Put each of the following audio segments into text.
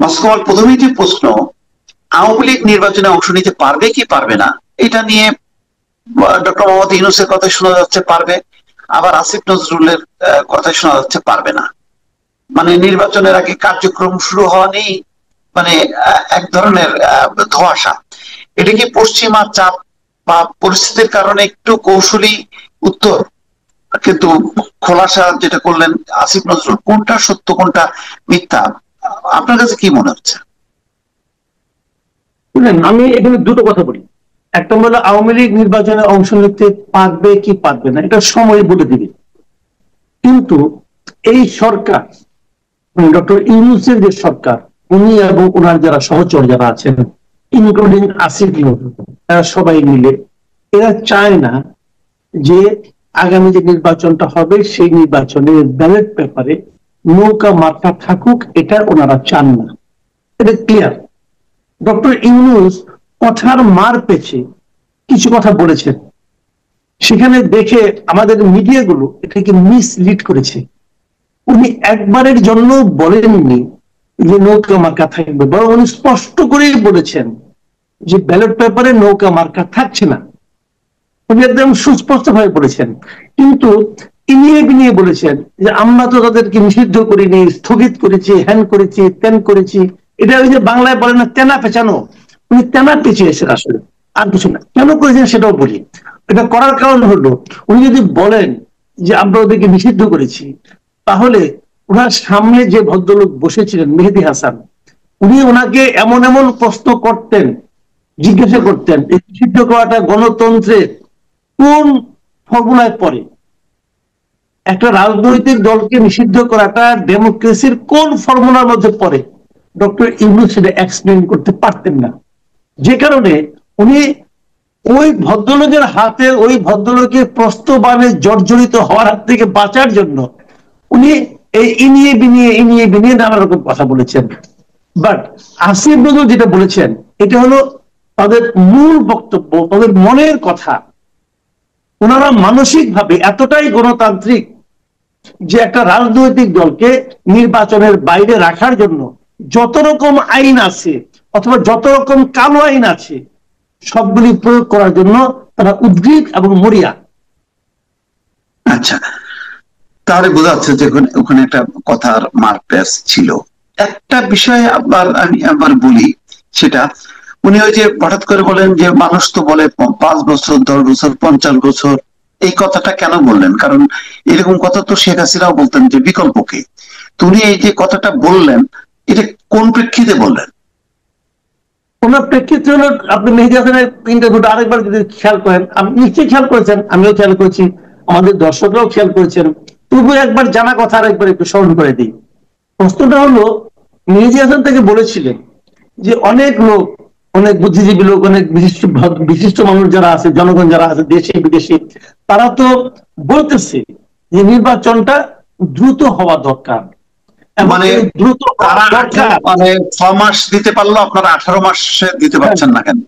আমার প্রথমেই যে প্রশ্ন, আওয়ামী লীগ নির্বাচনে অংশ নিতে পারবে কি পারবে না, এটা নিয়ে ডক্টর মোহাম্মদ ইউনূসের কথা শোনা যাচ্ছে পারবে, আবার আসিফ নজরুলের কথা শোনা যাচ্ছে পারবে না। মানে নির্বাচনের আগে কার্যক্রম শুরু হওয়া নেই, মানে এক ধরনের ধোঁয়াশা। এটা কি পশ্চিমা চাপ বা পরিস্থিতির কারণে একটু কৌশলী উত্তর? কিন্তু খোলাসা যেটা করলেন আসিফ নজরুল, কোনটা সত্য কোনটা মিথ্যা আপনার কাছে কি মনে হচ্ছে? আমি এখানে দুটো কথা বলি। একটা হলো আওয়ামী লীগ নির্বাচনে অংশ নিতে পারবে কি পারবে না, এটা সময় বলে দিবে। কিন্তু এই সরকার, ডক্টর ইউনূসের যে সরকার, উনি এবং ওনার যারা সহচর যারা আছেন, ইনক্লুডিং আসিফ নজরুল, তারা সবাই মিলে এরা চায় না যে আগামী যে নির্বাচনটা হবে সেই নির্বাচনের ব্যালট পেপারে নৌকা মার্কা থাকুক, এটা ওনারা চান না। এটা ক্লিয়ার। ডক্টর ইউনূস কথার মার পেছে কিছু কথা বলেছেন, সেখানে দেখে আমাদের মিডিয়াগুলো এটাকে মিসলিড করেছে। উনি একবারের জন্য বলেননি যে নৌকা মার্কা থাকবে, বরং উনি স্পষ্ট করেই বলেছেন যে ব্যালট পেপারে নৌকা মার্কা থাকছে না। উনি একদম সুস্পষ্ট ভাবে বলেছেন। কিন্তু ইনিয়ে বিনিয়ে বলেছেন যে আমরা তো তাদেরকে নিষিদ্ধ করিনি, স্থগিত করেছি, হ্যান করেছি, ত্যান করেছি। এটা ওই যে বাংলায় বলে না তেনা পেঁচানো, উনি তেনা পেঁচিয়েছেন আসলে, আর কিছু না। কেন করেছেন সেটাও বলি। এটা করার কারণ হলো, উনি যদি বলেন যে আমরা ওদেরকে নিষিদ্ধ করেছি, তাহলে ওনার সামনে যে ভদ্রলোক বসেছিলেন মেহেদী হাসান, উনি ওনাকে এমন এমন প্রশ্ন করতেন, জিজ্ঞাসা করতেন এই নিষিদ্ধ করাটা গণতন্ত্রের কোন ফর্মুলায় পড়ে, একটা রাজনৈতিক দলকে নিষিদ্ধ করাটা ডেমোক্রেসির কোন ফর্মুলার মধ্যে পড়ে। ডক্টর ইউনূস সেটা এক্সপ্লেন করতে পারতেন না, যে কারণে উনি ওই ভদ্রলোকের হাতে, ওই ভদ্রলোকের প্রস্তাবনে জর্জরিত হওয়ার হাত থেকে বাঁচার জন্য উনি এই ইনিয়ে বিনিয়ে নানা রকম কথা বলেছেন। বাট আসিফ নজরুল যেটা বলেছেন, এটা হলো তাদের মূল বক্তব্য, তাদের মনের কথা। ওনারা মানসিকভাবে এতটাই গণতান্ত্রিক যে একটা রাজনৈতিক দলকে নির্বাচনের বাইরে রাখার জন্য যত রকম আইন আছে অথবা যত রকম কালো আইন আছে সবগুলি প্রয়োগ করার জন্য তারা উদ্গ্রীব এবং মরিয়া। আচ্ছা, তাহলে বোঝা যাচ্ছে যে ওখানে একটা কথার মারপ্যাচ ছিল। একটা বিষয় আমি আবার বলি, সেটা উনি ওই যে হঠাৎ করে বলেন যে মানুষ তো বলে 5 বছর, 10 বছর, 50 বছর। এই কথাটা কেন বললেন? কারণ এরকম কথা তো শেখ হাসিনাও বলতেন যে বিকল্পকে। তো উনি এই যে কথাটা বললেন, এটা কোন প্রেক্ষিতে বললেন? ওনার প্রেক্ষিতে হলো, আপনি মেহেদী হাসানের ইন্টারভিউটা আরেকবার যদি খেয়াল করেন, আপনি নিশ্চয়ই খেয়াল করেছেন, আমিও খেয়াল করেছি, আমাদের দর্শকরাও খেয়াল করেছেন। তবু একবার জানা কথা আরেকবার একটু স্মরণ করে দিই। প্রশ্নটা হলো, মেহেদী হাসান তাকে বলেছিলেন যে অনেক লোক, অনেক বুদ্ধিজীবী লোক, অনেক বিশিষ্ট বিশিষ্ট মানুষ যারা আছে, জনগণ যারা আছে দেশে বিদেশে, তারা তো বলতেছে যে নির্বাচনটা দ্রুত হওয়া দরকার। মানে দ্রুত মানে 6 মাস দিতে পারলো, আপনারা 18 মাসে দিতে পারছেন না কেন?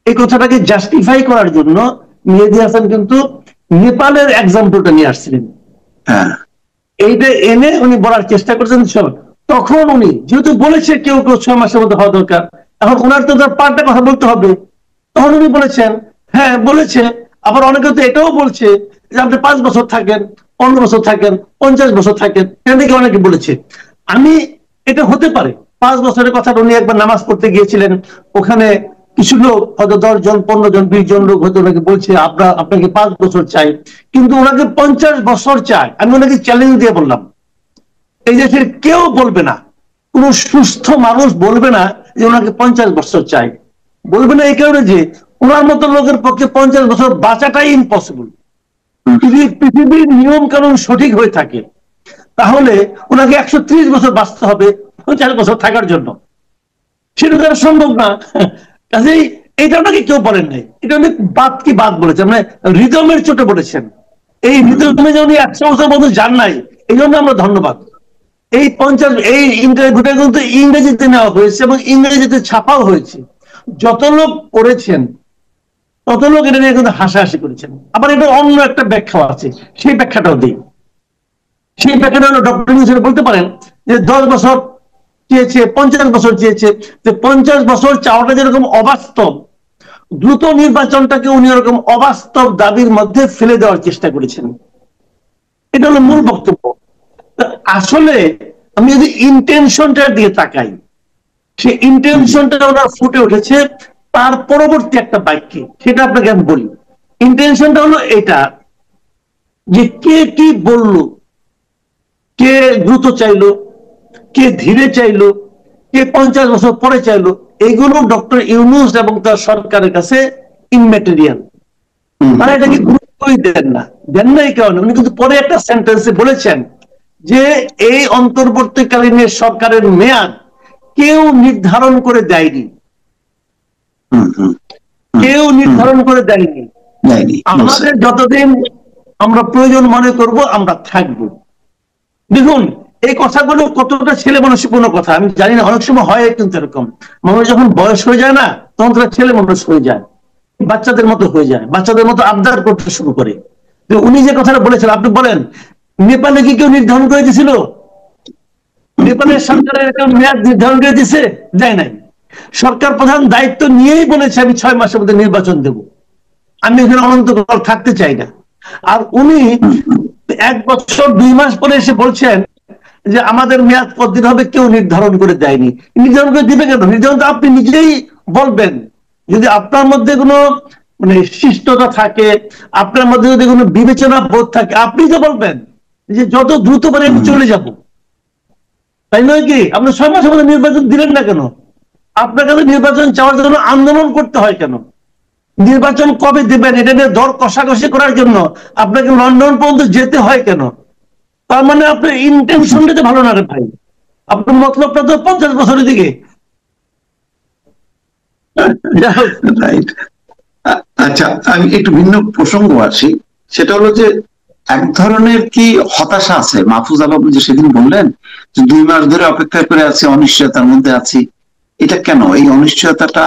এই কথাটাকে জাস্টিফাই করার জন্য মেহেদী হাসান কিন্তু নেপালের এক্সাম্পলটা নিয়ে আসছিলেন। হ্যাঁ, এইটা এনে উনি বলার চেষ্টা করছেন। তখন উনি যেহেতু বলেছে কেউ কেউ 6 মাসের মধ্যে হওয়া দরকার, এখন ওনার তো তার পাল্টা কথা বলতে হবে। তখন উনি বলেছেন, হ্যাঁ বলেছে, আবার অনেকে তো এটাও বলছে যে আপনি 5 বছর থাকেন, 15 বছর থাকেন, 50 বছর থাকেন, এদিকে অনেকে বলেছে। আমি এটা হতে পারে 5 বছরের কথা, উনি একবার নামাজ পড়তে গিয়েছিলেন, ওখানে কিছু লোক হয়তো 10 জন, 15 জন, 20 জন লোক হয়তো ওনাকে বলছে আপনাকে 5 বছর চাই, কিন্তু ওনাকে 50 বছর চাই। আমি ওনাকে চ্যালেঞ্জ দিয়ে বললাম, এই দেশের কেউ বলবে না, কোন সুস্থ মানুষ বলবে না যে ওনাকে 50 বছর চাই। বলবে না এই কারণে যে ওনার মতো লোকের পক্ষে 50 বছর বাঁচাটাই ইম্পসিবল। যদি পৃথিবীর নিয়ম কানুন সঠিক হয়ে থাকে তাহলে ওনাকে 130 বছর বাঁচতে হবে 50 বছর থাকার জন্য, সেটা তো সম্ভব না। কাজেই এইটা ওনাকে কেউ বলেন নাই, এটা অনেক বাদ বলেছেন, মানে রিদমের চোটে বলেছেন। এই রিদমে যে উনি 100 বছর মতো যান নাই, এই জন্য আমরা ধন্যবাদ। এই ইন্টারভিউটা কিন্তু ইংরেজিতে নেওয়া হয়েছে এবং ইংরেজিতে ছাপাও হয়েছে। যত লোক পড়েছেন তত লোক এটা নিয়ে কিন্তু হাসাহাসি করেছেন। আবার এটা অন্য একটা ব্যাখ্যা আছে, সেই ব্যাখ্যাটাও দিই। সেই ব্যাখ্যাটা হলো, ডক্টর ইউনূস বলতে পারেন যে 10 বছর চেয়েছে, 50 বছর চেয়েছে, যে 50 বছর চাওয়াটা যেরকম অবাস্তব, দ্রুত নির্বাচনটাকে উনি এরকম অবাস্তব দাবির মধ্যে ফেলে দেওয়ার চেষ্টা করেছেন। এটা হলো মূল বক্তব্য। আসলে আমি যদি ইন্টেনশনটা দিয়ে তাকাই, সে ইন্টেনশনটা ওনার ফুটে উঠেছে তার পরবর্তী একটা বাক্যে, সেটা আপনাকে আমি বলি। ইন্টেনশনটা হলো এটা যে কে কি বলল, কে দ্রুত চাইলো, কে ধীরে চাইলো, কে 50 বছর পরে চাইলো, এগুলো ডক্টর ইউনূস এবং তার সরকারের কাছে ইমম্যাটেরিয়াল। তারা এটাকে গুরুত্বই দেন না। এই কারণে উনি কিন্তু পরে একটা সেন্টেন্সে বলেছেন যে এই অন্তর্বর্তীকালীন সরকারের মেয়াদ কেউ নির্ধারণ করে দেয়নি, কেউ নির্ধারণ করে দেয়নি, আমাদের যতদিন আমরা প্রয়োজন মনে করব আমরা থাকবো। দেখুন এই কথাগুলো কতটা ছেলে মানুষপূর্ণ কথা আমি জানি না, অনেক সময় হয় কিন্তু এরকম, মানুষ যখন বয়স হয়ে যায় না তখন তারা ছেলে মানুষ হয়ে যায়, বাচ্চাদের মতো হয়ে যায়, বাচ্চাদের মতো আবদার করতে শুরু করে। উনি যে কথাটা বলেছেন, আপনি বলেন নেপালে কি কেউ নির্ধারণ করে দিয়েছিল? নেপালের সরকারের একটা মেয়াদ নির্ধারণ করে দিয়েছে? দেয় নাই। সরকার প্রধান দায়িত্ব নিয়েই বলেছে আমি 6 মাসের মধ্যে নির্বাচন দেব, আমি এখানে অনন্তকাল থাকতে চাই না। আর উনি 1 বছর 2 মাস পরে এসে বলছেন যে আমাদের মেয়াদ কতদিন হবে কেউ নির্ধারণ করে দেয়নি। নির্ধারণ করে দিবে কেন? নির্ধারণ তো আপনি নিজেই বলবেন। যদি আপনার মধ্যে কোনো মানে শিষ্টতা থাকে, আপনার মধ্যে যদি কোনো বিবেচনা বোধ থাকে, আপনি তো বলবেন যে যত দ্রুত পারে আমি চলে যাব, তাই নয় কি? আপনি 6 মাসের মধ্যে নির্বাচন দিলেন না কেন? আপনার কাছে নির্বাচন চাওয়ার জন্য আন্দোলন করতে হয় কেন? নির্বাচন কবে দেবেন এটা নিয়ে দর কষাকষি করার জন্য আপনাকে লন্ডন পর্যন্ত যেতে হয় কেন? তার মানে আপনার ইন্টেনশনটা ভালো না রে ভাই, আপনার মতলবটা তো 50 বছরের দিকে। আচ্ছা আমি একটু ভিন্ন প্রসঙ্গ আসি, সেটা হলো যে এক ধরনের কি হতাশা আছে মাহফুজ আলম যে সেদিন বললেন যে 2 মাস ধরে অপেক্ষা করে আছি, অনিশ্চয়তার মধ্যে আছি। এটা কেন? এই অনিশ্চয়তাটা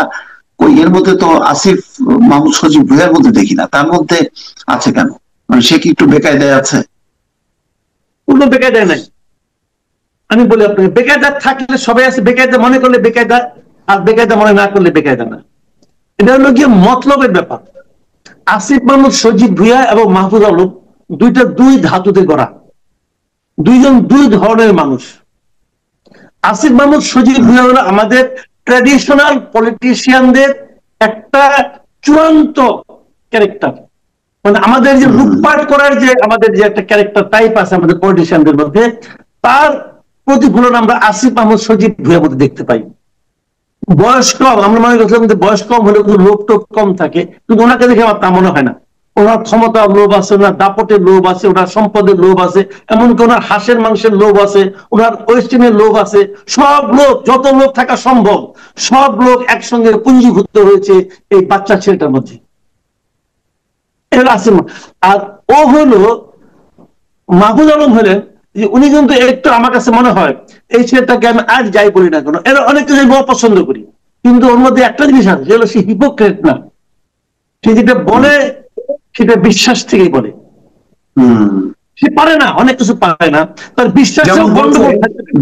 ওই এর মধ্যে তো আসিফ মাহমুদ সজীব ভুঁইয়ার মধ্যে দেখি না, তার মধ্যে আছে কেন? মানে সে কি একটু বেকায়দায় আছে? কোনো বেকায়দায় নাই। আমি বলি আপনাকে, বেকায়দা থাকলে সবাই আছে, বেকায়দা মনে করলে বেকায়দা, আর বেকায়দা মনে না করলে বেকায়দা না। এটা হলো গিয়ে মতলবের ব্যাপার। আসিফ মাহমুদ সজীব ভুঁইয়া এবং মাহফুজ আলম দুইটা দুই ধাতুতে গড়া, দুইজন দুই ধরনের মানুষ। আসিফ মাহমুদ সজীব ভুঁইয়া হলো আমাদের ট্র্যাডিশনাল পলিটিশিয়ানদের একটা চূড়ান্ত ক্যারেক্টার, মানে আমাদের যে লুটপাট করার যে আমাদের যে একটা ক্যারেক্টার টাইপ আছে আমাদের পলিটিশিয়ানদের মধ্যে, তার প্রতিফলন আমরা আসিফ মাহমুদ সজীব ভুঁইয়ার মধ্যে দেখতে পাই। বয়স কম, আমরা মনে করছিলাম যে বয়স কম হলে লোভ টোভ কম থাকে, কিন্তু ওনাকে দেখে আমার তা মনে হয় না। ওনার ক্ষমতার লোভ আছে, ওনার দাপটের লোভ আছে, ওনার সম্পদের লোভ আছে, এমনকি ওনার হাঁসের মাংসের লোভ আছে, ওনার ওয়েস্টিনের লোভ আছে। সব লোভ, যত লোভ থাকা সম্ভব, সব লোভ একসঙ্গে পুঞ্জীভূত হয়েছে এই বাচ্চা ছেলেটার মধ্যে। আর ও হলো মাহফুজ আলম হলেন যে উনি কিন্তু একটু আমার কাছে মনে হয় এই ছেলেটাকে আমি আর যাই বলি না কেন, এর অনেক কিছু আমি অপছন্দ করি, কিন্তু ওর মধ্যে একটা জিনিস আছে, সেটা হলো সে হিপোক্রেট না। সে যেটা বলে সেটা বিশ্বাস থেকেই বলে। সে পারে না, অনেক কিছু পারে না, তার বিশ্বাস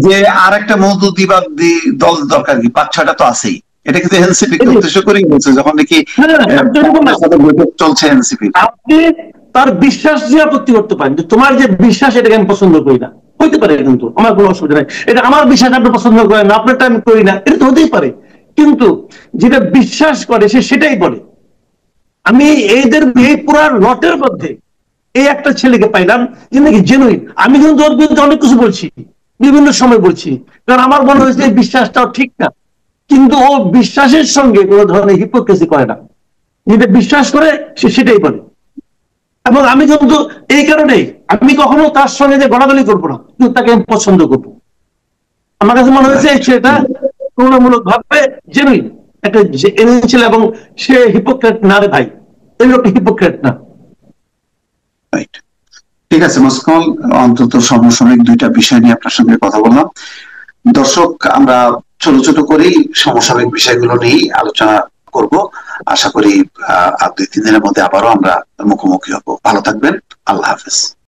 যে আর একটা মৌদুদিবাদী দল দরকার কি, 5-6টা তো আছেই। এটা কিন্তু এনসিপি উদ্দেশ্য করেই বলছে যখন নাকি বৈঠক চলছে এনসিপি। আপনি তার বিশ্বাস যে আপত্তি করতে পারেন যে তোমার যে বিশ্বাস এটাকে আমি পছন্দ করি না, হইতে পারে, কিন্তু আমার কোনো অসুবিধা নাই, এটা আমার বিশ্বাস আপনি পছন্দ করেন না, আপনারটা আমি করি না, এটা তো হতেই পারে। কিন্তু যেটা বিশ্বাস করে সে সেটাই বলে। আমি এইদের এই পুরা লটের মধ্যে এই একটা ছেলেকে পাইলাম যে নাকি জেনুইন। আমি কিন্তু ওর বিরুদ্ধে অনেক কিছু বলছি, বিভিন্ন সময় বলছি, কারণ আমার মনে হয়েছে এই বিশ্বাসটাও ঠিক না, কিন্তু ও বিশ্বাসের সঙ্গে কোনো ধরনের হিপোক্রেসি করে না, যেটা বিশ্বাস করে সে সেটাই বলে। এবং আমি কিন্তু এই কারণেই আমি কখনো তার সঙ্গে যে গলাগলি করবো না, কিন্তু তাকে আমি পছন্দ করবো। আমার কাছে মনে হয়েছে সেটা তুলনামূলক ভাবে জেনুইন একটা ছিল, এবং সে হিপোক্রেট না রে ভাই, এই লোকটা হিপোক্রেট না। ঠিক আছে মুস্কান, অন্তত সমসাময়িক 2টা বিষয় নিয়ে আপনার সঙ্গে কথা বললাম। দর্শক, আমরা ছোট ছোট করেই সমসাময়িক বিষয়গুলো নিয়েই আলোচনা করব। আশা করি আর 2-3 দিনের মধ্যে আবারও আমরা মুখোমুখি হব। ভালো থাকবেন। আল্লাহ হাফেজ।